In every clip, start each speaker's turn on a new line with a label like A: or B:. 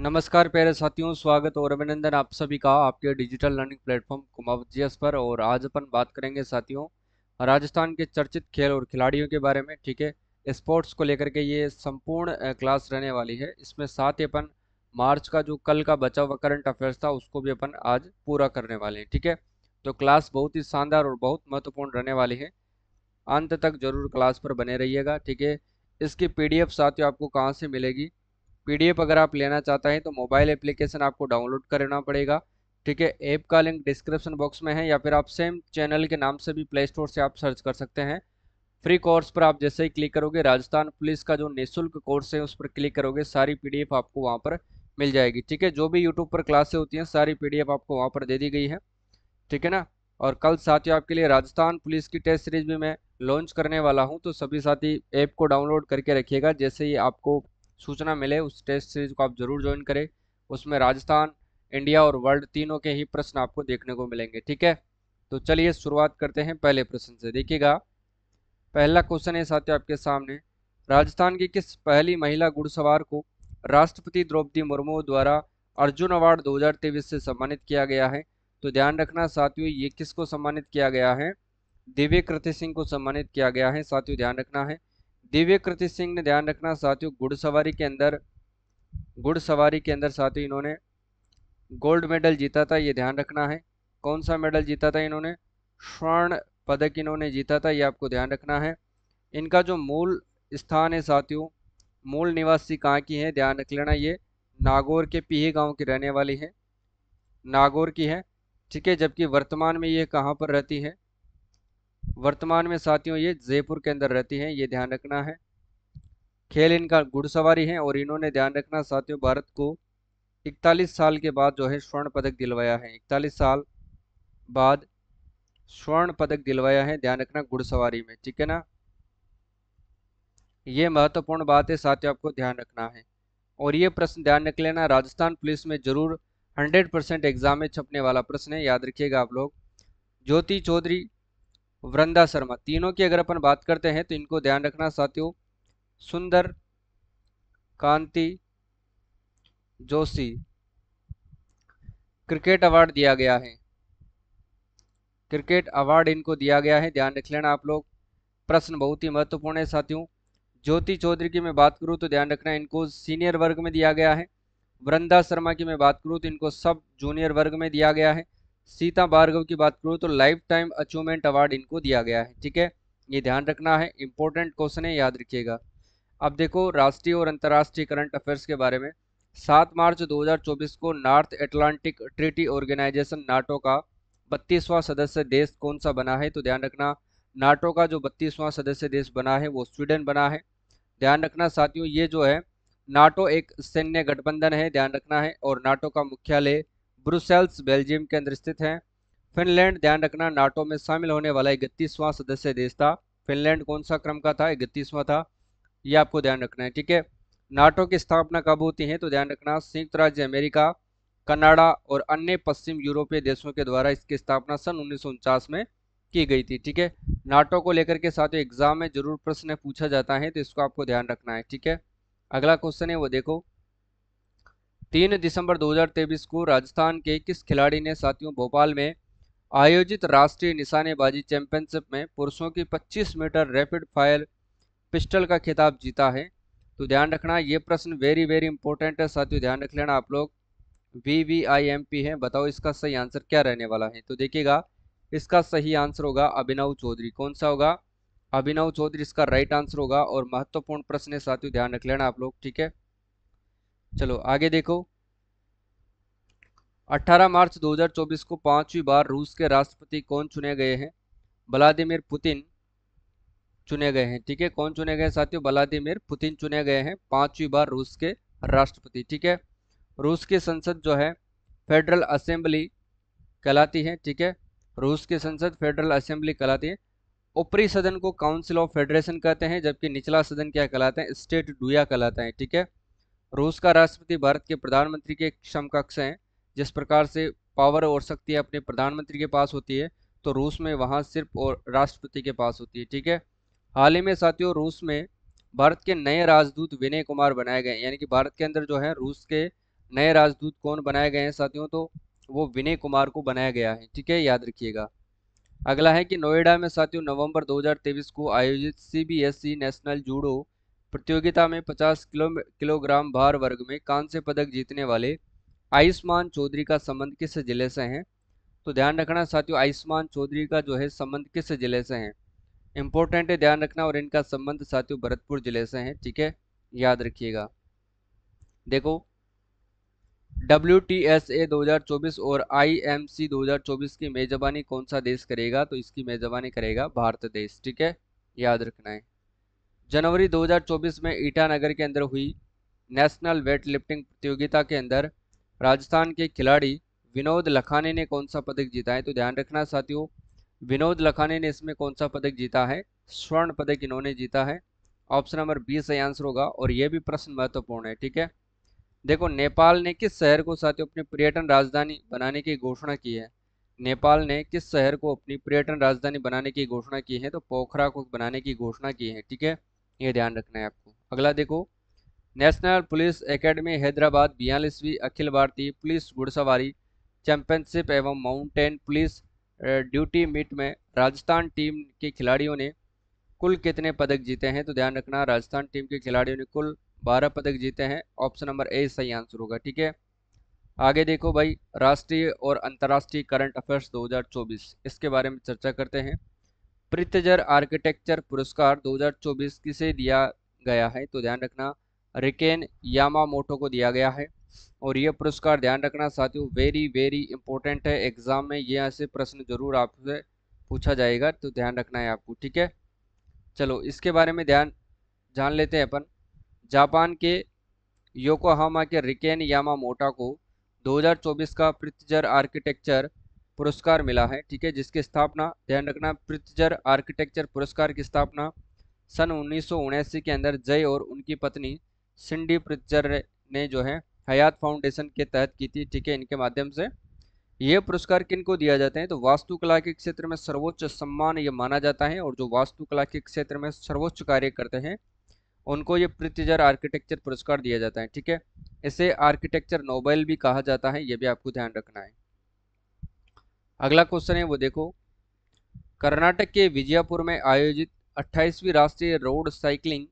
A: नमस्कार प्यारे साथियों, स्वागत और अभिनंदन आप सभी का आपके डिजिटल लर्निंग प्लेटफॉर्म कुमावत पर। और आज अपन बात करेंगे साथियों राजस्थान के चर्चित खेल और खिलाड़ियों के बारे में। ठीक है, स्पोर्ट्स को लेकर के ये संपूर्ण क्लास रहने वाली है। इसमें साथ ही अपन मार्च का जो कल का बचा हुआ करंट अफेयर्स था उसको भी अपन आज पूरा करने वाले हैं। ठीक है, तो क्लास बहुत ही शानदार और बहुत महत्वपूर्ण रहने वाली है। अंत तक जरूर क्लास पर बने रहिएगा। ठीक है, इसकी पीडीएफ साथियों आपको कहाँ से मिलेगी? पीडीएफ अगर आप लेना चाहता है तो मोबाइल एप्लीकेशन आपको डाउनलोड करना पड़ेगा। ठीक है, ऐप का लिंक डिस्क्रिप्शन बॉक्स में है, या फिर आप सेम चैनल के नाम से भी प्ले स्टोर से आप सर्च कर सकते हैं। फ्री कोर्स पर आप जैसे ही क्लिक करोगे, राजस्थान पुलिस का जो निःशुल्क कोर्स है उस पर क्लिक करोगे, सारी पीडीएफ आपको वहां पर मिल जाएगी। ठीक है, जो भी यूट्यूब पर क्लासें होती हैं सारी पीडीएफ आपको वहां पर दे दी गई है। ठीक है ना। और कल साथियों आपके लिए राजस्थान पुलिस की टेस्ट सीरीज भी मैं लॉन्च करने वाला हूं, तो सभी साथी ऐप को डाउनलोड करके रखिएगा। जैसे ही आपको सूचना मिले उस टेस्ट सीरीज को आप जरूर ज्वाइन करें। उसमें राजस्थान, इंडिया और वर्ल्ड तीनों के ही प्रश्न आपको देखने को मिलेंगे। ठीक है, तो चलिए शुरुआत करते हैं पहले प्रश्न से। देखिएगा, पहला क्वेश्चन है साथियों आपके सामने, राजस्थान की किस पहली महिला घुड़सवार को राष्ट्रपति द्रौपदी मुर्मू द्वारा अर्जुन अवार्ड 2023 से सम्मानित किया गया है? तो ध्यान रखना साथियों, ये किसको सम्मानित किया गया है? दिव्य कृति सिंह को सम्मानित किया गया है साथियों, ध्यान रखना है। दिव्य कृति सिंह ने, ध्यान रखना साथियों, घुड़सवारी के अंदर साथियों इन्होंने गोल्ड मेडल जीता था, ये ध्यान रखना है। कौन सा मेडल जीता था इन्होंने? स्वर्ण पदक इन्होंने जीता था, ये आपको ध्यान रखना है। इनका जो मूल स्थान है साथियों, मूल निवासी कहाँ की है? ध्यान रख लेना, ये नागौर के पीही गांव की रहने वाली है, नागौर की है। ठीक है, जबकि वर्तमान में ये कहाँ पर रहती है? वर्तमान में साथियों ये जयपुर के अंदर रहती है, ये ध्यान रखना है। खेल इनका घुड़सवारी है और इन्होंने, ध्यान रखना साथियों, भारत को 41 साल के बाद जो है स्वर्ण पदक दिलवाया है। 41 साल बाद स्वर्ण पदक दिलवाया है, ध्यान रखना, घुड़सवारी में। ठीक है ना, ये महत्वपूर्ण बात है साथियों, आपको ध्यान रखना है। और ये प्रश्न ध्यान रख लेना, राजस्थान पुलिस में जरूर 100% एग्जाम में छपने वाला प्रश्न है, याद रखिएगा आप लोग। ज्योति चौधरी, वृंदा शर्मा, तीनों की अगर अपन बात करते हैं तो इनको ध्यान रखना साथियों, सुंदर कांति जोशी क्रिकेट अवार्ड दिया गया है, क्रिकेट अवार्ड इनको दिया गया है, ध्यान रख लेना आप लोग। प्रश्न बहुत ही महत्वपूर्ण है साथियों। ज्योति चौधरी की मैं बात करूं तो ध्यान रखना, इनको सीनियर वर्ग में दिया गया है। वृंदा शर्मा की मैं बात करूं तो इनको सब जूनियर वर्ग में दिया गया है। सीता भार्गव की बात करूं तो लाइफ टाइम अचीवमेंट अवार्ड इनको दिया गया है। ठीक है, ये ध्यान रखना है, इंपॉर्टेंट क्वेश्चन है, याद रखिएगा। अब देखो राष्ट्रीय और अंतर्राष्ट्रीय करंट अफेयर्स के बारे में। 7 मार्च 2024 को North Atlantic Treaty Organization NATO का 32वां सदस्य देश कौन सा बना है? तो ध्यान रखना, नाटो का जो 32वां सदस्य देश बना है वो स्वीडन बना है। ध्यान रखना साथियों, ये जो है नाटो एक सैन्य गठबंधन है, ध्यान रखना है। और नाटो का मुख्यालय ब्रुसेल्स बेल्जियम के अंदर स्थित है। फिनलैंड, ध्यान रखना, नाटो में शामिल होने वाला 31वां सदस्य देश था। फिनलैंड कौन सा क्रम का था? 31वां था, ये आपको ध्यान रखना है। ठीक है, नाटो की स्थापना कब होती है? तो ध्यान रखना, संयुक्त राज्य अमेरिका, कनाडा और अन्य पश्चिम यूरोपीय देशों के द्वारा इसकी स्थापना सन 1949 में की गई थी। ठीक है, नाटो को लेकर के साथ एग्जाम में जरूर प्रश्न पूछा जाता है, तो इसको आपको ध्यान रखना है। ठीक है, अगला क्वेश्चन है वो देखो, 3 दिसंबर 2023 को राजस्थान के किस खिलाड़ी ने साथियों भोपाल में आयोजित राष्ट्रीय निशानेबाजी चैंपियनशिप में पुरुषों की 25 मीटर रैपिड फायर पिस्टल का खिताब जीता है? तो ध्यान रखना, ये प्रश्न वेरी वेरी इंपॉर्टेंट है साथियों, ध्यान रख लेना आप लोग। VVIMP है, बताओ इसका सही आंसर क्या रहने वाला है? तो देखिएगा, इसका सही आंसर होगा अभिनव चौधरी। कौन सा होगा? अभिनव चौधरी इसका राइट आंसर होगा। और महत्वपूर्ण प्रश्न है साथियों, ध्यान रख लेना आप लोग। ठीक है, चलो आगे देखो, 18 मार्च 2024 को 5वीं बार रूस के राष्ट्रपति कौन चुने गए हैं? व्लादिमीर पुतिन चुने गए हैं। ठीक है, कौन चुने गए साथियों? व्लादिमीर पुतिन चुने गए हैं 5वीं बार रूस के राष्ट्रपति। ठीक है, रूस की संसद जो है फेडरल असेंबली कहलाती है। ठीक है, रूस की संसद फेडरल असेंबली कहलाती है। ऊपरी सदन को काउंसिल ऑफ फेडरेशन कहते हैं, जबकि निचला सदन क्या कहलाता है? स्टेट डुया कहलाता है। ठीक है, रूस का राष्ट्रपति भारत के प्रधानमंत्री के समकक्ष है। जिस प्रकार से पावर और शक्ति अपने प्रधानमंत्री के पास होती है, तो रूस में वहां सिर्फ और राष्ट्रपति के पास होती है। ठीक है, हाल ही में साथियों रूस में भारत के नए राजदूत विनय कुमार बनाए गए, यानी कि भारत के अंदर जो है रूस के नए राजदूत कौन बनाए गए हैं साथियों, तो वो विनय कुमार को बनाया गया है, ठीक है, याद रखिएगा। अगला है कि नोएडा में साथियों नवंबर 2023 को आयोजित सीबीएसई नेशनल जूडो प्रतियोगिता में 50 किलोग्राम भार वर्ग में कांस्य पदक जीतने वाले आयुष्मान चौधरी का संबंध किस जिले से है। तो ध्यान रखना साथियों, आयुष्मान चौधरी का जो है संबंध किस जिले से है, इंपॉर्टेंट है, ध्यान रखना। और इनका संबंध साथियों भरतपुर जिले से है, ठीक है, याद रखिएगा। देखो WTSA 2024 और IMC 2024 की मेजबानी कौन सा देश करेगा, तो इसकी मेजबानी करेगा भारत देश, ठीक है, याद रखना है। जनवरी 2024 में ईटानगर के अंदर हुई नेशनल वेट लिफ्टिंग प्रतियोगिता के अंदर राजस्थान के खिलाड़ी विनोद लखानी ने कौन सा पदक जीता है। तो ध्यान रखना साथियों, विनोद लखानी ने इसमें कौन सा पदक जीता है, स्वर्ण पदक इन्होंने जीता है। ऑप्शन नंबर 20 सही आंसर होगा, और यह भी प्रश्न महत्वपूर्ण है, ठीक है। देखो नेपाल ने किस शहर को साथियों अपनी पर्यटन राजधानी बनाने की घोषणा की है। नेपाल ने किस शहर को अपनी पर्यटन राजधानी बनाने की घोषणा की है, तो पोखरा को बनाने की घोषणा की है, ठीक है, ये ध्यान रखना है आपको। अगला देखो, national police academy Hyderabad 42वीं Akhil Bharatiya police घुड़सवारी चैंपियनशिप एवं माउंटेन पुलिस ड्यूटी मीट में राजस्थान टीम के खिलाड़ियों ने कुल कितने पदक जीते हैं। तो ध्यान रखना, राजस्थान टीम के खिलाड़ियों ने कुल 12 पदक जीते हैं। ऑप्शन नंबर ए सही आंसर होगा, ठीक है। आगे देखो भाई, राष्ट्रीय और अंतर्राष्ट्रीय करंट अफेयर्स 2024, इसके बारे में चर्चा करते हैं। प्रित्जर आर्किटेक्चर पुरस्कार 2024 किसे दिया गया है। तो ध्यान रखना, रिकेन यामामोटो को दिया गया है। और ये पुरस्कार ध्यान रखना साथियों वेरी वेरी इंपॉर्टेंट है, एग्जाम में ये ऐसे प्रश्न जरूर आपसे पूछा जाएगा, तो ध्यान रखना है आपको, ठीक है। चलो इसके बारे में जान लेते हैं अपन। जापान के योकोहामा के रिकेन यामामोटा को 2024 का प्रित्जर आर्किटेक्चर पुरस्कार मिला है, ठीक है, जिसकी स्थापना ध्यान रखना, प्रित्जर आर्किटेक्चर पुरस्कार की स्थापना सन 1979 के अंदर जय और उनकी पत्नी सिंडी प्रित्जर ने जो है हयात फाउंडेशन के तहत की थी, ठीक है, इनके माध्यम से। ये पुरस्कार किन को दिया जाता है, तो वास्तुकला के क्षेत्र में सर्वोच्च सम्मान ये माना जाता है, और जो वास्तुकला के क्षेत्र में सर्वोच्च कार्य करते हैं उनको ये प्रित्जर आर्किटेक्चर पुरस्कार दिया जाता है, ठीक है। इसे आर्किटेक्चर नोबेल भी कहा जाता है, ये भी आपको ध्यान रखना है। अगला क्वेश्चन है वो देखो, कर्नाटक के विजयपुर में आयोजित 28वीं राष्ट्रीय रोड साइकिलिंग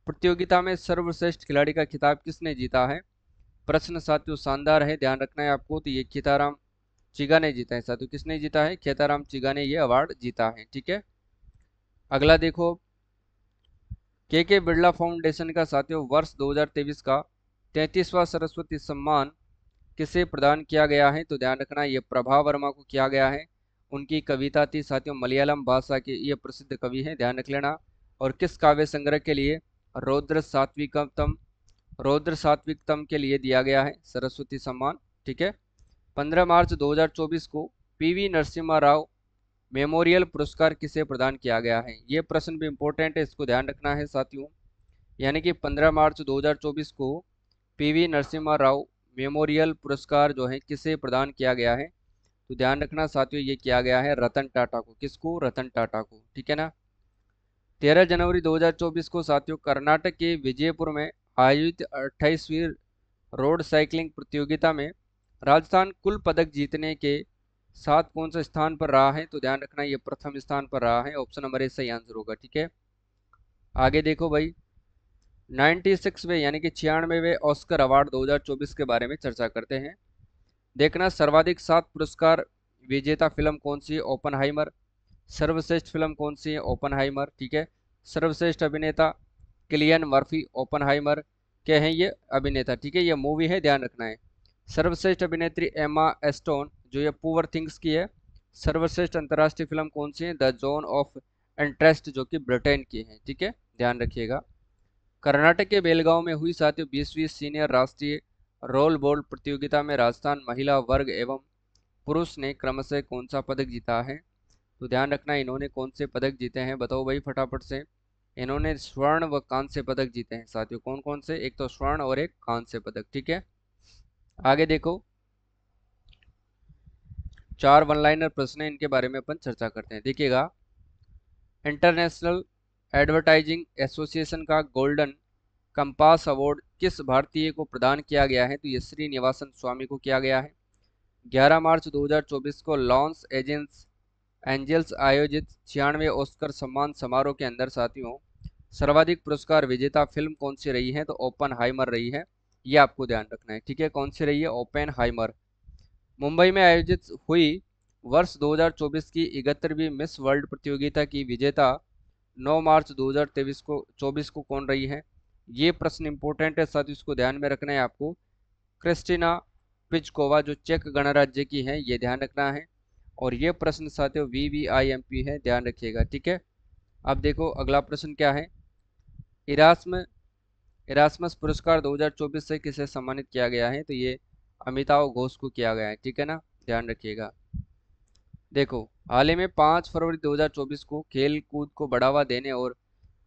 A: प्रतियोगिता में सर्वश्रेष्ठ खिलाड़ी का खिताब किसने जीता है। प्रश्न साथियों शानदार है, ध्यान रखना है आपको। तो ये खेताराम चिगा ने जीता है साथियों, किसने जीता है, खेताराम चिगा ने ये अवार्ड जीता है, ठीक है। अगला देखो, के बिरला फाउंडेशन का साथियों वर्ष 2023 का 33वां सरस्वती सम्मान किसे प्रदान किया गया है। तो ध्यान रखना, ये प्रभा वर्मा को किया गया है। उनकी कविता थी साथियों मलयालम भाषा के ये प्रसिद्ध कवि हैं, ध्यान रख लेना। और किस काव्य संग्रह के लिए, रौद्र सात्विकतम के लिए दिया गया है सरस्वती सम्मान, ठीक है। 15 मार्च 2024 को PV नरसिम्हा राव मेमोरियल पुरस्कार किसे प्रदान किया गया है। ये प्रश्न भी इंपॉर्टेंट है, इसको ध्यान रखना है साथियों। यानी कि 15 मार्च 2024 को PV नरसिम्हा राव मेमोरियल पुरस्कार जो है किसे प्रदान किया गया है। तो ध्यान रखना साथियों, ये किया गया है रतन टाटा को। किसको, रतन टाटा को, ठीक है ना। 13 जनवरी 2024 को साथियों कर्नाटक के विजयपुर में आयोजित 28वीं रोड साइकिलिंग प्रतियोगिता में राजस्थान कुल पदक जीतने के साथ कौन सा स्थान पर रहा है। तो ध्यान रखना, ये प्रथम स्थान पर रहा है। ऑप्शन नंबर ए सही आंसर होगा, ठीक है। आगे देखो भाई, 96वें यानी कि 96वें ऑस्कर अवार्ड 2024 के बारे में चर्चा करते हैं। देखना, सर्वाधिक 7 पुरस्कार विजेता फिल्म कौन सी है, ओपनहाइमर। सर्वश्रेष्ठ फिल्म कौन सी है, ओपनहाइमर, ठीक है। सर्वश्रेष्ठ अभिनेता किलियन मर्फी, ओपनहाइमर के हैं ये अभिनेता, ठीक है, ये मूवी है, ध्यान रखना है। सर्वश्रेष्ठ अभिनेत्री एमा एस्टोन जो ये पुअर थिंग्स की है। सर्वश्रेष्ठ अंतर्राष्ट्रीय फिल्म कौन सी है, द जोन ऑफ इंटरेस्ट जो कि ब्रिटेन की है, ठीक है, ध्यान रखिएगा। कर्नाटक के बेलगांव में हुई साथियों 20वीं सीनियर राष्ट्रीय रोल बॉल प्रतियोगिता में राजस्थान महिला वर्ग एवं पुरुष ने क्रमशः कौन सा पदक जीता है। तो ध्यान रखना, इन्होंने कौन से पदक जीते हैं, बताओ भाई फटाफट से। इन्होंने स्वर्ण व कांस्य पदक जीते हैं साथियों। कौन कौन से, एक तो स्वर्ण और एक कांस्य पदक, ठीक है। आगे देखो, 4 वन लाइनर प्रश्न है, इनके बारे में अपन चर्चा करते हैं। देखिएगा, इंटरनेशनल एडवर्टाइजिंग एसोसिएशन का गोल्डन कंपास अवार्ड किस भारतीय को प्रदान किया गया है? तो ये श्रीनिवासन स्वामी को किया गया है। 11 मार्च 2024 को लॉस एंजल्स आयोजित 96वें ऑस्कर सम्मान समारोह के अंदर साथियों सर्वाधिक पुरस्कार विजेता फिल्म कौन सी रही है? तो ओपनहाइमर रही है। ये आपको ध्यान रखना है, ठीक है। कौन सी रही है? ओपनहाइमर। मुंबई में आयोजित हुई वर्ष 2024 की 71वीं मिस वर्ल्ड प्रतियोगिता की विजेता 9 मार्च 2024 को कौन रही है? ये प्रश्न इंपॉर्टेंट है साथ ही इसको ध्यान में रखना है आपको। क्रिस्टिना पिचकोवा जो चेक गणराज्य की है, ये ध्यान रखना है। और ये प्रश्न साथियों VVIMP है, ध्यान रखिएगा, ठीक है। अब देखो अगला प्रश्न क्या है। इरास्मस पुरस्कार 2024 से किसे सम्मानित किया गया है? तो ये अमिताभ घोष को किया गया है, ठीक है ना, ध्यान रखिएगा। देखो हाल ही में 5 फरवरी 2024 को खेल कूद को बढ़ावा देने और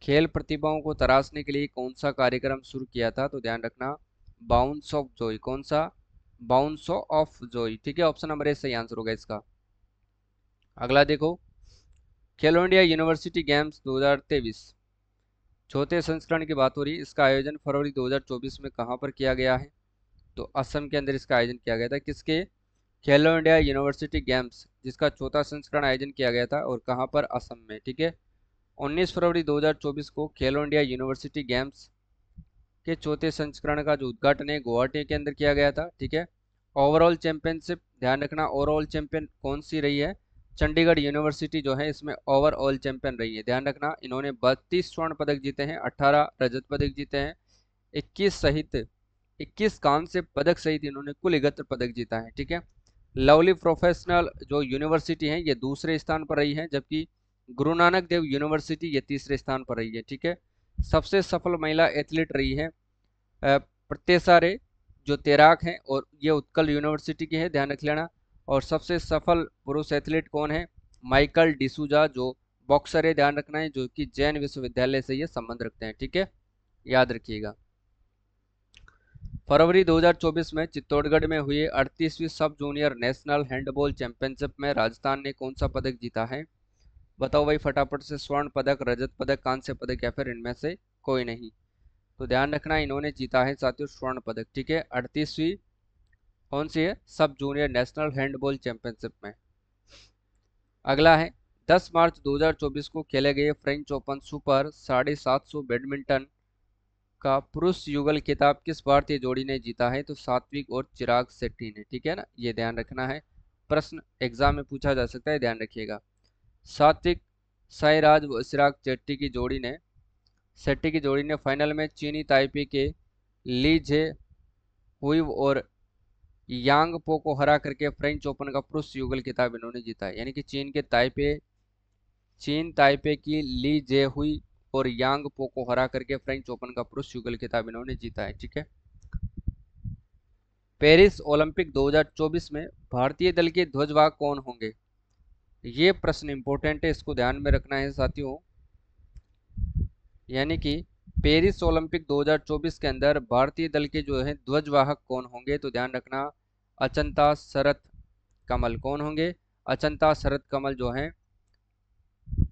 A: खेल प्रतिभाओं को तराशने के लिए कौन सा कार्यक्रम शुरू किया था? तो ध्यान रखना बाउंस ऑफ जॉय। कौन सा? बाउंस ऑफ जॉय, ठीक है। ऑप्शन नंबर ए सही आंसर होगा इसका। अगला देखो खेलो इंडिया यूनिवर्सिटी गेम्स 2023 चौथे संस्करण की बात हो रही है। इसका आयोजन फरवरी 2024 में कहाँ पर किया गया है? तो असम के अंदर इसका आयोजन किया गया था। किसके? खेलो इंडिया यूनिवर्सिटी गेम्स, जिसका चौथा संस्करण आयोजन किया गया था, और कहाँ पर? असम में, ठीक है। 19 फरवरी 2024 को खेलो इंडिया यूनिवर्सिटी गेम्स के चौथे संस्करण का जो उद्घाटन है गुवाहाटी के अंदर किया गया था, ठीक है। ओवरऑल चैंपियनशिप ध्यान रखना, ओवरऑल चैंपियन कौन सी रही है? चंडीगढ़ यूनिवर्सिटी जो है इसमें ओवरऑल चैंपियन रही है, ध्यान रखना। इन्होंने 32 स्वर्ण पदक जीते हैं, 18 रजत पदक जीते हैं, 21 कांस्य पदक सहित इन्होंने कुल 71 पदक जीता है, ठीक है। लवली प्रोफेशनल जो यूनिवर्सिटी है ये दूसरे स्थान पर रही है, जबकि गुरु नानक देव यूनिवर्सिटी ये तीसरे स्थान पर रही है, ठीक है। सबसे सफल महिला एथलीट रही है प्रत्याशा रे जो तैराक हैं, और ये उत्कल यूनिवर्सिटी की है, ध्यान रख लेना। और सबसे सफल पुरुष एथलीट कौन है? माइकल डिसूजा जो बॉक्सर है, ध्यान रखना है, जो कि जैन विश्वविद्यालय से ये संबंध रखते हैं, ठीक है, याद रखिएगा। फरवरी 2024 में चित्तौड़गढ़ में हुई 38वीं सब जूनियर नेशनल हैंडबॉल चैंपियनशिप में राजस्थान ने कौन सा पदक जीता है? बताओ भाई फटाफट से। स्वर्ण पदक, रजत पदक, कांस्य पदक, या फिर इनमें से कोई नहीं? तो ध्यान रखना इन्होंने जीता है साथियों स्वर्ण पदक, ठीक है। 38वीं कौन सी है? सब जूनियर नेशनल हैंडबॉल चैंपियनशिप में। अगला है 10 मार्च 2024 को खेले गए फ्रेंच ओपन सुपर 750 बैडमिंटन का पुरुष युगल खिताब किस भारतीय जोड़ी ने जीता है? तो सात्विक और चिराग शेट्टी ने, ठीक है ना, ये ध्यान रखना है। प्रश्न एग्जाम में पूछा जा सकता है, ध्यान रखिएगा। सात्विक साईराज व चिराग शेट्टी की जोड़ी ने फाइनल में चीनी ताइपे के ली जे हुई और यांग पो को हरा करके फ्रेंच ओपन का पुरुष युगल खिताब इन्होंने जीता है। यानी कि चीन ताइपे की ली जे हुई और यांग पो को हरा करके फ्रेंच ओपन का पुरुष युगल खिताब इन्होंने जीता है, ठीक है। पेरिस ओलंपिक 2024 में भारतीय दल के ध्वजवाहक कौन होंगे? ये प्रश्न इंपॉर्टेंट है, इसको ध्यान में रखना है साथियों। यानी कि पेरिस ओलंपिक 2024 के अंदर भारतीय दल के जो है ध्वजवाहक कौन होंगे? तो ध्यान रखना अचंता शरत कमल। कौन होंगे? अचंता शरत कमल जो है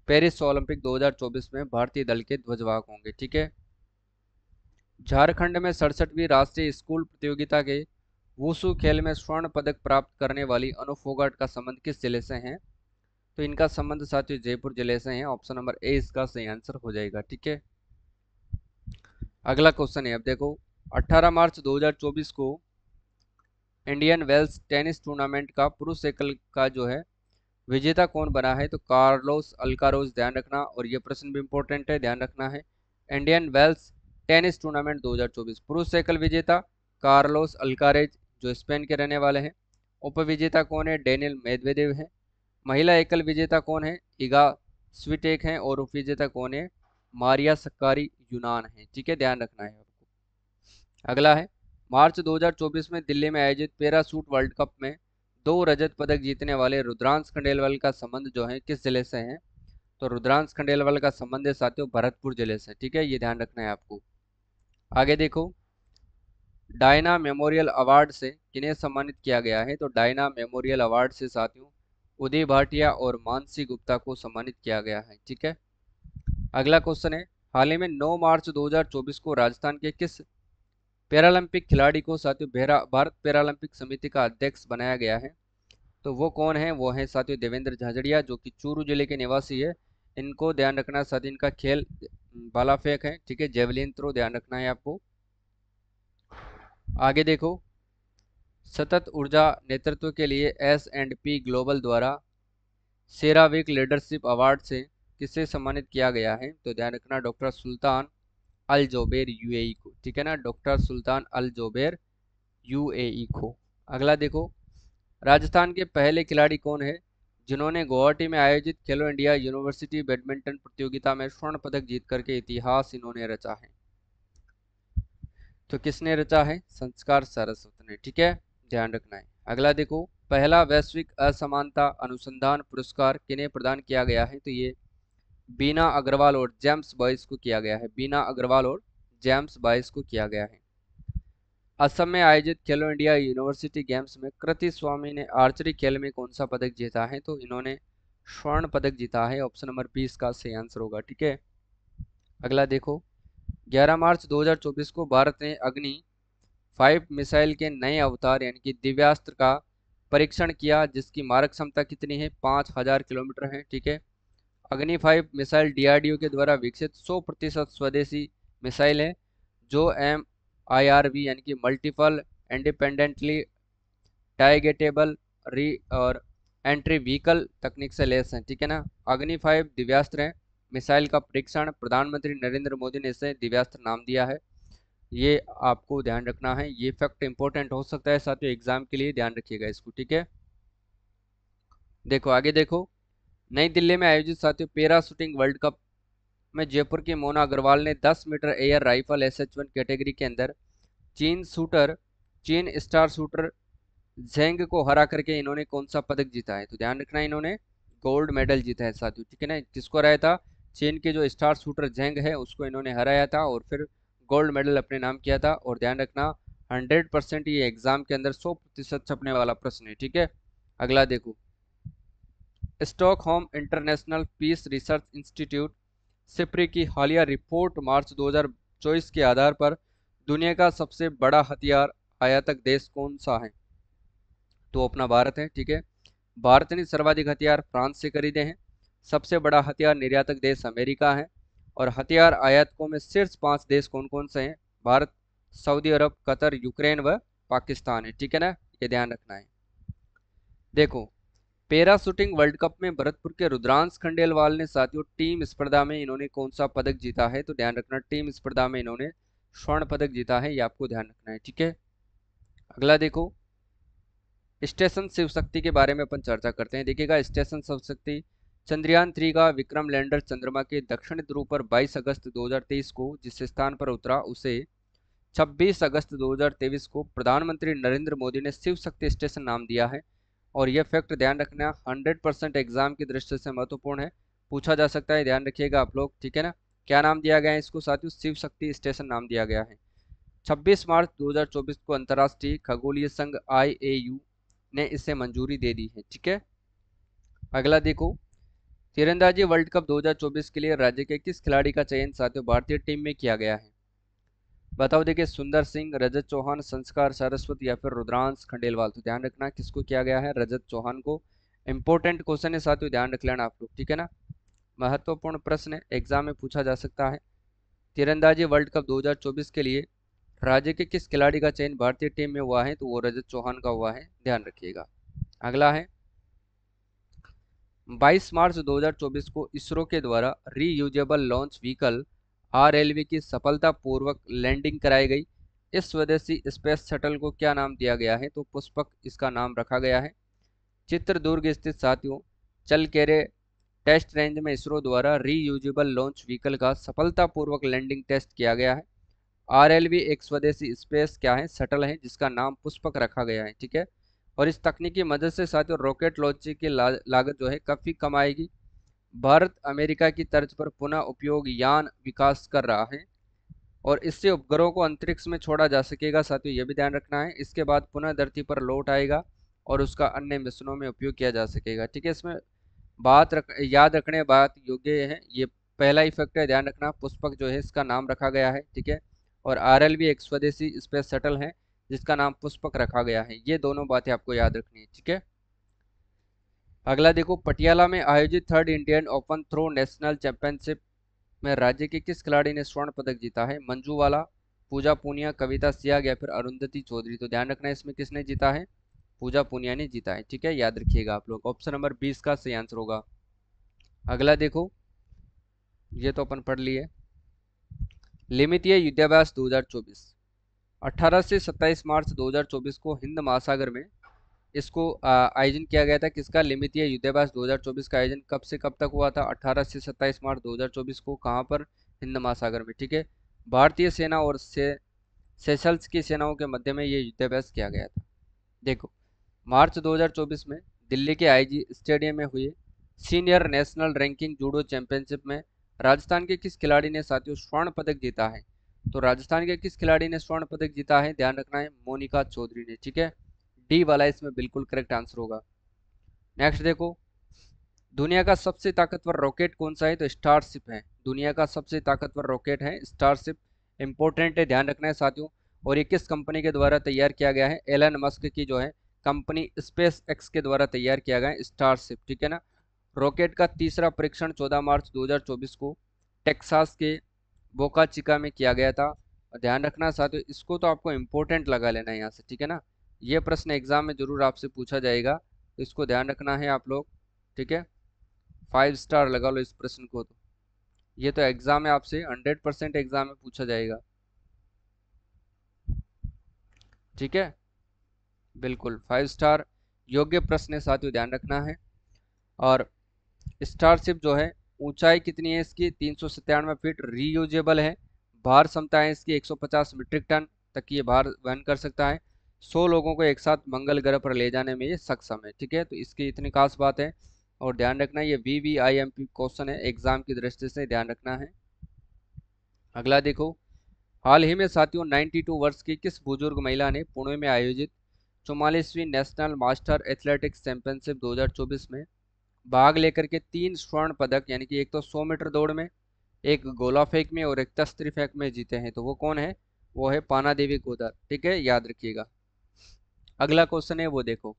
A: पेरिस ओलंपिक 2024 में भारतीय दल के ध्वजवाहक होंगे, ठीक है। झारखंड में 67वीं राष्ट्रीय स्कूल प्रतियोगिता के वुशु खेल में स्वर्ण पदक प्राप्त करने वाली अनु फोगाट का संबंध किस जिले से है? तो इनका संबंध साथियों जयपुर जिले से है। ऑप्शन नंबर ए इसका सही आंसर हो जाएगा, ठीक है। अगला क्वेश्चन है, अब देखो 18 मार्च 2024 को इंडियन वेल्स टेनिस टूर्नामेंट का पुरुष एकल का जो है विजेता कौन बना है? तो कार्लोस अल्काराज, ध्यान रखना। और ये प्रश्न भी इंपॉर्टेंट है, ध्यान रखना है। इंडियन वेल्स टेनिस टूर्नामेंट 2024 पुरुष एकल विजेता कार्लोस अल्कारेज जो स्पेन के रहने वाले हैं। उप विजेता कौन है? डेनियल मेदवेदेव है। महिला एकल विजेता कौन है? इगा स्विटेक है। और उप विजेता कौन है? मारिया सक्कारी यूनान है, ठीक है, ध्यान रखना है आपको। अगला है मार्च 2024 में दिल्ली में आयोजित पैराशूट वर्ल्ड कप में 2 रजत पदक जीतने वाले रुद्रांश खंडेलवाल का संबंध जो है किस जिले से है? तो रुद्रांश खंडेलवाल का संबंध है साथियों भरतपुर जिले से, ठीक है, ये ध्यान रखना है आपको। आगे देखो डायना मेमोरियल अवार्ड से किन्हें सम्मानित किया गया है? तो डायना मेमोरियल अवार्ड से साथियों उदय भाटिया और मानसी गुप्ता को सम्मानित किया गया है, ठीक है। अगला क्वेश्चन है हाल ही में 9 मार्च 2024 को राजस्थान के किस पैरालंपिक खिलाड़ी को साथियों भारत पैरालंपिक समिति का अध्यक्ष बनाया गया है? तो वो कौन है? वो है साथियों देवेंद्र झाझड़िया, जो कि चूरू जिले के निवासी है। इनको ध्यान रखना साथियों, इनका खेल भाला फेंक है, ठीक है, जेवलिन थ्रो ध्यान रखना है आपको। आगे देखो, सतत ऊर्जा नेतृत्व के लिए S&P ग्लोबल द्वारा सेरावीक लीडरशिप अवार्ड से किसे सम्मानित किया गया है? तो ध्यान रखना डॉक्टर सुल्तान अल जोबेर यूएई को, ठीक है ना, डॉक्टर सुल्तान अल जोबेर यूएई को। अगला देखो, राजस्थान के पहले खिलाड़ी कौन है जिन्होंने गुवाहाटी में आयोजित खेलो इंडिया यूनिवर्सिटी बैडमिंटन प्रतियोगिता में स्वर्ण पदक जीत करके इतिहास इन्होंने रचा है? तो किसने रचा है? संस्कार सारस्वत ने, ठीक है, ध्यान रखना है। अगला देखो, पहला वैश्विक असमानता अनुसंधान पुरस्कार किन्हें प्रदान किया गया है? तो ये बीना अग्रवाल और जेम्स बॉयस को किया गया है। बीना अग्रवाल और जेम्स बॉयस को किया गया है। असम में आयोजित खेलो इंडिया यूनिवर्सिटी गेम्स में कृति स्वामी ने आर्चरी खेल में कौन सा पदक जीता है? तो इन्होंने स्वर्ण पदक जीता है। ऑप्शन नंबर 20 का सही आंसर होगा, ठीक है। अगला देखो, 11 मार्च 2024 को भारत ने अग्नि 5 मिसाइल के नए अवतार यानी कि दिव्यास्त्र का परीक्षण किया, जिसकी मारक क्षमता कितनी है? 5000 किलोमीटर है, ठीक है। अग्नि 5 मिसाइल डीआरडीओ के द्वारा विकसित 100% स्वदेशी मिसाइल है, जो MIRV यानी कि मल्टीपल इंडिपेंडेंटली टारगेटेबल री और एंट्री व्हीकल तकनीक से लैस है, ठीक है ना। अग्नि 5 दिव्यास्त्र है, मिसाइल का परीक्षण प्रधानमंत्री नरेंद्र मोदी ने इसे दिव्यास्त्र नाम दिया है। ये आपको ध्यान रखना है, ये फैक्ट इंपॉर्टेंट हो सकता है साथियों एग्जाम के लिए, ध्यान रखिएगा इसको, ठीक है। देखो आगे देखो, नई दिल्ली में आयोजित साथियों पैरा शूटिंग वर्ल्ड कप में जयपुर की मोना अग्रवाल ने 10 metre air rifle SH1 category के अंदर चीन स्टार शूटर जेंग को हरा करके इन्होंने कौन सा पदक जीता है? तो ध्यान रखना, इन्होंने गोल्ड मेडल जीता है साथियों, ठीक है ना। किसको हराया था? चीन के जो स्टार शूटर जेंग है उसको इन्होंने हराया था और फिर गोल्ड मेडल अपने नाम किया था। और ध्यान रखना 100% ये एग्जाम के अंदर 100% छपने वाला प्रश्न है, ठीक है। अगला देखो, Stockholm International Peace Research Institute SIPRI की हालिया रिपोर्ट मार्च 2024 के आधार पर दुनिया का सबसे बड़ा हथियार आयातक देश कौन सा है? तो अपना भारत है, ठीक है। भारत ने सर्वाधिक हथियार फ्रांस से खरीदे हैं। सबसे बड़ा हथियार निर्यातक देश अमेरिका है। और हथियार आयातकों में शीर्ष 5 देश कौन कौन से हैं? भारत, सऊदी अरब, कतर, यूक्रेन व पाकिस्तान है, ठीक है ना, ये ध्यान रखना है। देखो, पैरा शूटिंग वर्ल्ड कप में भरतपुर के रुद्रांश खंडेलवाल ने साथियों टीम स्पर्धा में इन्होंने कौन सा पदक जीता है? तो ध्यान रखना टीम स्पर्धा में इन्होंने स्वर्ण पदक जीता है, ये आपको ध्यान रखना है, ठीक है। अगला देखो, स्टेशन शिव शक्ति के बारे में अपन चर्चा करते हैं। देखिएगा, स्टेशन शिव शक्ति चंद्रयान 3 का विक्रम लैंडर चंद्रमा के दक्षिणी ध्रुव पर 22 अगस्त 2023 को जिस स्थान पर उतरा उसे 26 अगस्त 2023 को प्रधानमंत्री नरेंद्र मोदी ने शिव शक्ति स्टेशन नाम दिया है। और यह फैक्ट ध्यान रखना 100% एग्जाम की दृष्टि से महत्वपूर्ण है, पूछा जा सकता है, ध्यान रखिएगा आप लोग, ठीक है ना। क्या नाम दिया गया है इसको? साथियों शिव शक्ति स्टेशन नाम दिया गया है। 26 मार्च 2024 को अंतर्राष्ट्रीय खगोलीय संघ IAU ने इसे मंजूरी दे दी है, ठीक है। अगला देखो, तीरंदाजी वर्ल्ड कप 2024 के लिए राज्य के किस खिलाड़ी का चयन साथियों भारतीय टीम में किया गया है? बताओ। देखिए, सुंदर सिंह, रजत चौहान, संस्कार सारस्वत या फिर रुद्रांश खंडेलवाल। तो ध्यान रखना किसको किया गया है? रजत चौहान को। इंपॉर्टेंट क्वेश्चन है साथियों, ध्यान रख लेना आप लोग, ठीक है ना, महत्वपूर्ण प्रश्न है, एग्जाम में पूछा जा सकता है। तीरंदाजी वर्ल्ड कप 2024 के लिए राज्य के किस खिलाड़ी का चयन भारतीय टीम में हुआ है? तो वो रजत चौहान का हुआ है, ध्यान रखिएगा। अगला है, 22 मार्च 2024 को इसरो के द्वारा रीयूजेबल लॉन्च व्हीकल RLV की सफलतापूर्वक लैंडिंग कराई गई। इस स्वदेशी स्पेस शटल को क्या नाम दिया गया है? तो पुष्पक इसका नाम रखा गया है। चित्रदुर्ग स्थित साथियों चलकेरे टेस्ट रेंज में इसरो द्वारा रीयूजेबल लॉन्च व्हीकल का सफलतापूर्वक लैंडिंग टेस्ट किया गया है। RLV एक स्वदेशी स्पेस क्या है? शटल है, जिसका नाम पुष्पक रखा गया है, ठीक है। और इस तकनीक की मदद से साथियों रॉकेट लॉन्चिंग की लागत जो है काफी कम आएगी। भारत अमेरिका की तर्ज पर पुनः उपयोग यान विकास कर रहा है और इससे उपग्रहों को अंतरिक्ष में छोड़ा जा सकेगा साथियों, यह भी ध्यान रखना है। इसके बाद पुनः धरती पर लौट आएगा और उसका अन्य मिशनों में उपयोग किया जा सकेगा, ठीक है। इसमें याद रखने बात योग्य है, ये पहला इफेक्ट है, ध्यान रखना, पुष्पक जो है इसका नाम रखा गया है, ठीक है। और RLV एक स्वदेशी स्पेस शटल है जिसका नाम पुष्पक रखा गया है। ये दोनों बातें आपको याद रखनी है, ठीक है। अगला देखो, पटियाला में आयोजित third Indian open throw national championship में राज्य के किस खिलाड़ी ने स्वर्ण पदक जीता है? मंजू वाला, पूजा पूनिया, कविता सियाग या फिर अरुंधति चौधरी। तो ध्यान रखना है इसमें किसने जीता है? पूजा पूनिया ने जीता है, ठीक है, याद रखिएगा आप लोग। ऑप्शन नंबर 20 का सही आंसर होगा। अगला देखो, ये तो अपन पढ़ लिए। लिमितीय युद्धाभ्यास 2024 18 से 27 मार्च 2024 को हिंद महासागर में इसको आयोजन किया गया था। किसका? लिमितीय युद्धाभ्यास 2024 का आयोजन कब से कब तक हुआ था? 18 से 27 मार्च 2024 को। कहाँ पर? हिंद महासागर में, ठीक है। भारतीय सेना और सेशल्स की सेनाओं के मध्य में ये युद्धाभ्यास किया गया था। देखो, मार्च 2024 में दिल्ली के आईजी स्टेडियम में हुए senior national ranking judo championship में राजस्थान के किस खिलाड़ी ने साथियों स्वर्ण पदक जीता है? तो राजस्थान के किस खिलाड़ी ने स्वर्ण पदक जीता है? ध्यान रखना है, मोनिका चौधरी ने, ठीक है। डी वाला इसमें बिल्कुल करेक्ट आंसर होगा। नेक्स्ट देखो, दुनिया का सबसे ताकतवर रॉकेट कौन सा है? तो स्टारशिप है। दुनिया का सबसे ताकतवर रॉकेट है स्टारशिप। इंपॉर्टेंट है, ध्यान रखना है साथियों। और ये किस कंपनी के द्वारा तैयार किया गया है? एलन मस्क की जो है कंपनी स्पेस एक्स के द्वारा तैयार किया गया है स्टारशिप, ठीक है ना। रॉकेट का तीसरा परीक्षण 14 मार्च 2024 को टेक्सास के बोका चिका में किया गया था। और ध्यान रखना साथियों, इसको तो आपको इम्पोर्टेंट लगा लेना है यहाँ से, ठीक है ना। ये प्रश्न एग्जाम में जरूर आपसे पूछा जाएगा, तो इसको ध्यान रखना है आप लोग, ठीक है। 5 स्टार लगा लो इस प्रश्न को, तो ये तो एग्जाम में आपसे 100% एग्जाम में पूछा जाएगा, ठीक है। बिल्कुल 5 स्टार योग्य प्रश्न है साथियों, ध्यान रखना है। और स्टारशिप जो है, ऊंचाई कितनी है इसकी? 397 फीट, रीयूजेबल है। भार क्षमता है इसकी 150 मीट्रिक टन तक ये भार वहन कर सकता है। 100 लोगों को एक साथ मंगल ग्रह पर ले जाने में ये सक्षम है, ठीक है। तो इसकी इतनी खास बात है। और ध्यान रखना, ये VVIMP क्वेश्चन है, एग्जाम की दृष्टि से ध्यान रखना है। अगला देखो, हाल ही में साथियों 92 वर्ष की किस बुजुर्ग महिला ने पुणे में आयोजित 44वीं नेशनल मास्टर एथलेटिक्स चैंपियनशिप 2024 में भाग लेकर के 3 स्वर्ण पदक, यानी कि एक तो 100 मीटर दौड़ में, एक गोला फेंक में और एक तस्तरी फेंक में जीते हैं? तो वो कौन है? वो है पाना देवी गोदर, ठीक है, याद रखिएगा। अगला क्वेश्चन है वो देखो,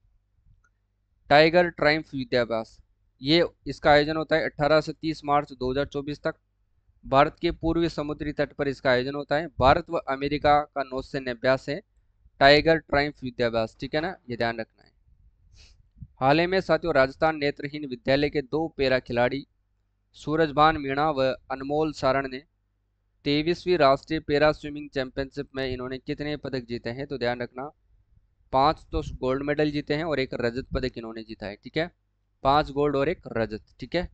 A: टाइगर ट्रायम्फ युद्धाभ्यास, ये इसका आयोजन होता है 18 से 30 मार्च 2024 तक। भारत के पूर्वी समुद्री तट पर इसका आयोजन होता है। भारत व अमेरिका का नौसैन्य अभ्यास है टाइगर ट्रायम्फ युद्धाभ्यास, ठीक है ना, ये ध्यान रखना है। हाल ही में साथियों राजस्थान नेत्रहीन विद्यालय के 2 पैरा खिलाड़ी सूरजभान मीणा व अनमोल सारण ने 23वीं राष्ट्रीय पैरा स्विमिंग चैंपियनशिप में इन्होंने कितने पदक जीते हैं? तो ध्यान रखना, 5 तो गोल्ड मेडल जीते हैं और एक रजत पदक इन्होंने जीता है, ठीक है। 5 गोल्ड और एक रजत, ठीक है।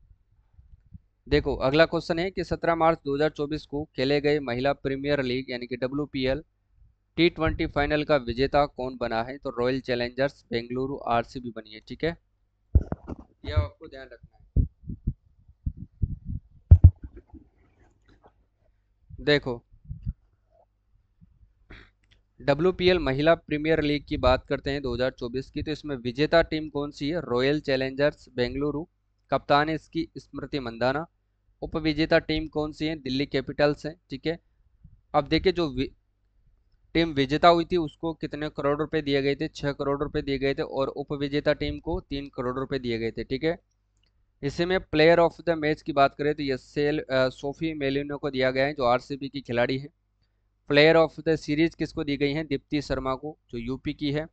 A: देखो, अगला क्वेश्चन है कि 17 मार्च 2024 को खेले गए महिला प्रीमियर लीग यानी कि WPL T20 फाइनल का विजेता कौन बना है? तो रॉयल चैलेंजर्स बेंगलुरु RCB बनी है, ठीक है। यह आपको ध्यान रखना है। देखो, WPL महिला प्रीमियर लीग की बात करते हैं 2024 की, तो इसमें विजेता टीम कौन सी है? रॉयल चैलेंजर्स बेंगलुरु, कप्तान है इसकी स्मृति मंदाना। उप विजेता टीम कौन सी है? दिल्ली कैपिटल्स है, ठीक है। अब देखिए, जो टीम विजेता हुई थी उसको कितने करोड़ रुपए दिए गए थे? 6 करोड़ रुपए दिए गए थे। और उप विजेता टीम को 3 करोड़ रुपए दिए गए थे, ठीक है। इसी में प्लेयर ऑफ द मैच की बात करें तो ये सोफी मेलिनो को दिया गया है जो RCB की खिलाड़ी है। प्लेयर ऑफ द सीरीज किसको दी गई है? दीप्ति शर्मा को, जो यूपी की है।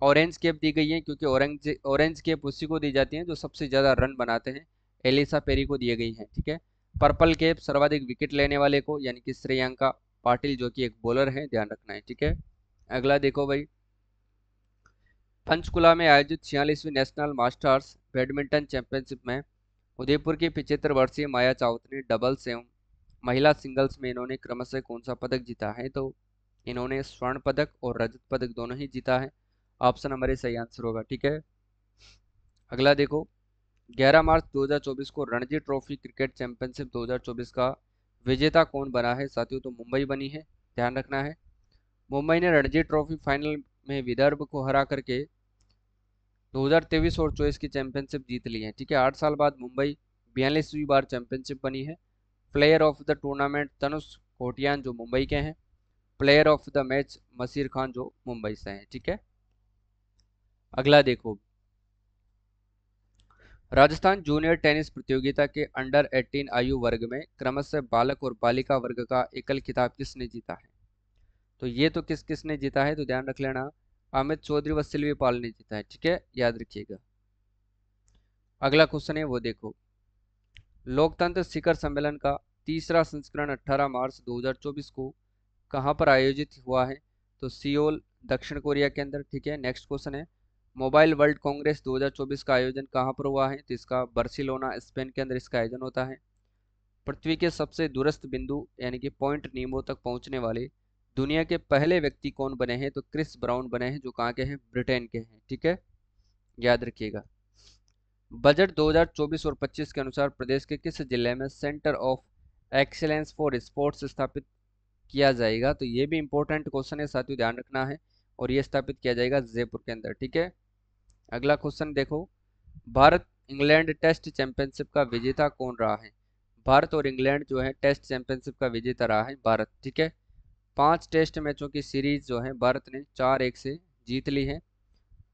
A: ऑरेंज कैप दी गई है क्योंकि ऑरेंज कैप उसी को दी जाती है जो सबसे ज्यादा रन बनाते हैं, एलिसा पेरी को दी गई है, ठीक है। पर्पल कैप सर्वाधिक विकेट लेने वाले को, यानी कि श्रेयांका पाटिल जो कि एक बॉलर है, ध्यान रखना है, ठीक है। अगला देखो भाई, पंचकुला में आयोजित 46वीं नेशनल मास्टर्स बैडमिंटन चैंपियनशिप में उदयपुर की 75 वर्षीय माया चावत ने डबल्स एवं महिला सिंगल्स में इन्होंने क्रमशः कौन सा पदक जीता है? तो इन्होंने स्वर्ण पदक और रजत पदक दोनों ही जीता है। ऑप्शन नंबर ए सही आंसर होगा, ठीक है। अगला देखो, 11 मार्च 2024 को रणजी ट्रॉफी क्रिकेट चैंपियनशिप 2024 का विजेता कौन बना है साथियों? तो मुंबई बनी है, ध्यान रखना है। मुंबई ने रणजी ट्रॉफी फाइनल में विदर्भ को हरा करके 2023 और 24 की चैंपियनशिप जीत ली है, ठीक है। 8 साल बाद मुंबई 42वीं बार चैंपियनशिप बनी है। Player of the tournament Tanush Kotian जो मुंबई के हैं। Player of the match Musheer Khan जो मुंबई से हैं। ठीक है, अगला देखो, राजस्थान जूनियर टेनिस प्रतियोगिता के अंडर 18 आयु वर्ग में क्रमशः बालक और बालिका वर्ग का एकल खिताब किसने जीता है? तो ये तो किसने जीता है, तो ध्यान रख लेना, अमित चौधरी व सिल्वी पाल ने जीता है। ठीक है, याद रखिएगा। अगला क्वेश्चन है वो देखो, लोकतंत्र शिखर सम्मेलन का तीसरा संस्करण 18 मार्च 2024 को कहाँ पर आयोजित हुआ है? तो सियोल दक्षिण कोरिया के अंदर। ठीक है, नेक्स्ट क्वेश्चन है, मोबाइल वर्ल्ड कांग्रेस 2024 का आयोजन कहाँ पर हुआ है? तो इसका बार्सिलोना स्पेन के अंदर इसका आयोजन होता है। पृथ्वी के सबसे दूरस्थ बिंदु यानी कि पॉइंट नीमो तक पहुंचने वाले दुनिया के पहले व्यक्ति कौन बने हैं? तो क्रिस ब्राउन बने हैं, जो कहाँ के हैं? ब्रिटेन के हैं। ठीक है, याद रखिएगा। बजट 2024 और 25 के अनुसार प्रदेश के किस जिले में centre of excellence for sports स्थापित किया जाएगा? तो ये भी इंपॉर्टेंट क्वेश्चन है साथियों, ध्यान रखना है। और ये स्थापित किया जाएगा जयपुर के अंदर। ठीक है, अगला क्वेश्चन देखो, भारत इंग्लैंड टेस्ट चैंपियनशिप का विजेता कौन रहा है? भारत और इंग्लैंड जो है टेस्ट चैंपियनशिप का विजेता रहा है भारत। ठीक है, 5 टेस्ट मैचों की सीरीज जो है भारत ने 4-1 से जीत ली है।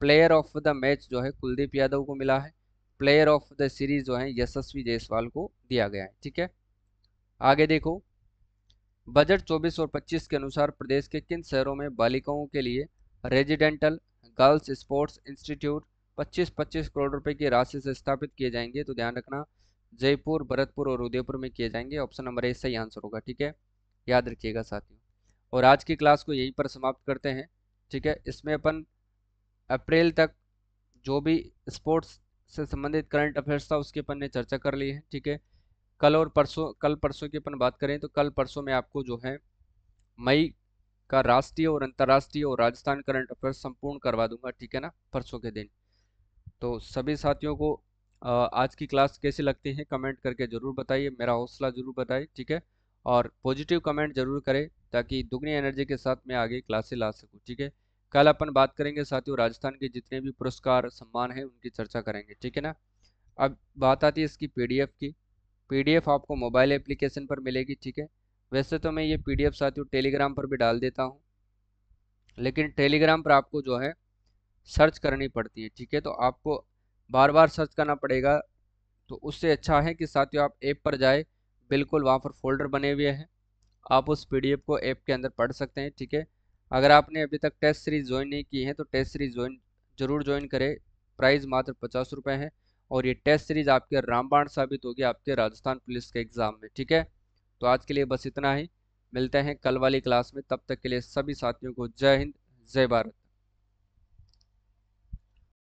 A: प्लेयर ऑफ द मैच जो है कुलदीप यादव को मिला है। प्लेयर ऑफ द सीरीज जो है यशस्वी जायसवाल को दिया गया है। ठीक है, आगे देखो, बजट 24 और 25 के अनुसार प्रदेश के किन शहरों में बालिकाओं के लिए residential girls sports institute 25-25 crore रुपए की राशि से स्थापित किए जाएंगे? तो ध्यान रखना, जयपुर, भरतपुर और उदयपुर में किए जाएंगे। ऑप्शन नंबर ए सही आंसर होगा। ठीक है, याद रखिएगा साथियों। और आज की क्लास को यहीं पर समाप्त करते हैं। ठीक है, इसमें अपन अप्रैल तक जो भी स्पोर्ट्स से संबंधित करंट अफेयर्स था उसके अपन ने चर्चा कर ली है। ठीक है, कल परसों की अपन बात करें तो कल परसों में आपको जो है मई का राष्ट्रीय और अंतर्राष्ट्रीय और राजस्थान करंट अफेयर्स संपूर्ण करवा दूंगा। ठीक है ना, परसों के दिन। तो सभी साथियों को आज की क्लास कैसी लगती है कमेंट करके जरूर बताइए, मेरा हौसला जरूर बताइए। ठीक है, और पॉजिटिव कमेंट जरूर करें ताकि दुगनी एनर्जी के साथ मैं आगे क्लासेस ला सकूं। ठीक है, कल अपन बात करेंगे साथियों राजस्थान के जितने भी पुरस्कार सम्मान हैं उनकी चर्चा करेंगे। ठीक है ना, अब बात आती है इसकी पीडीएफ की। पीडीएफ आपको मोबाइल एप्लीकेशन पर मिलेगी। ठीक है, वैसे तो मैं ये पीडीएफ साथियों टेलीग्राम पर भी डाल देता हूँ, लेकिन टेलीग्राम पर आपको जो है सर्च करनी पड़ती है। ठीक है, तो आपको बार बार सर्च करना पड़ेगा। तो उससे अच्छा है कि साथियों आप ऐप पर जाए, बिल्कुल वहाँ पर फोल्डर बने हुए हैं, आप उस पीडीएफ को ऐप के अंदर पढ़ सकते हैं। ठीक है, अगर आपने अभी तक टेस्ट सीरीज ज्वाइन नहीं की है तो टेस्ट सीरीज जरूर ज्वाइन करें। प्राइस मात्र 50 रुपये है और ये टेस्ट सीरीज आपके रामबाण साबित होगी आपके राजस्थान पुलिस के एग्जाम में। ठीक है, तो आज के लिए बस इतना ही, मिलते हैं कल वाली क्लास में। तब तक के लिए सभी साथियों को जय हिंद, जय भारत।